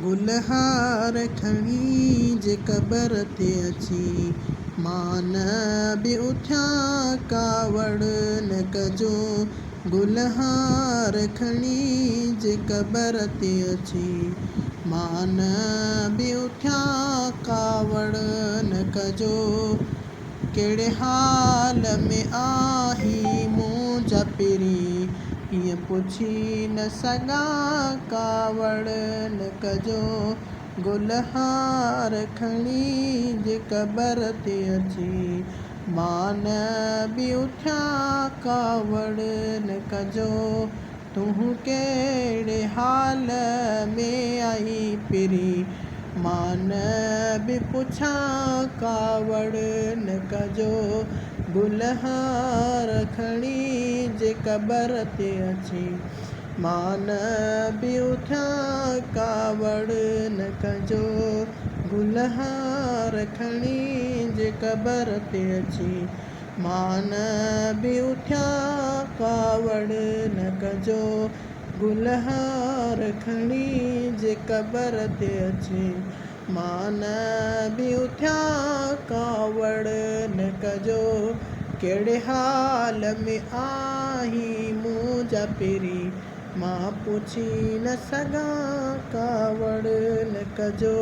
गुलहार खणी जे कबर ते अची मान बि उथिया कावड़ न कजो। गुलहार खणी जे कबर ते अची मान बि उथिया कावड़ न कजो। कहिड़े हाल में आहीं मुंहिंजा पहिरीं हीअं पुछी न सघां कावड़ न कजो। गुलहार खणी जे कबर ते अची मान बि उथिया कावड़ न कजो। तूं कहिड़े हाल में आई पहिरीं मान बि पुछां कावड़ न कजो। गुलहार खणी जे कबर ते अची मान बि उथिया कावड़ न कजो। गुलहार खणी जे कबर ते अची मान बि उथिया कावड़ न कजो। गुलहार खणी जे कबर ते अची मान बि उथिया कावड़ न कजो। कहिड़े हाल में आहीं मुंहिंजा पहिरीं मां पुछी न सघां कावड़ न कजो।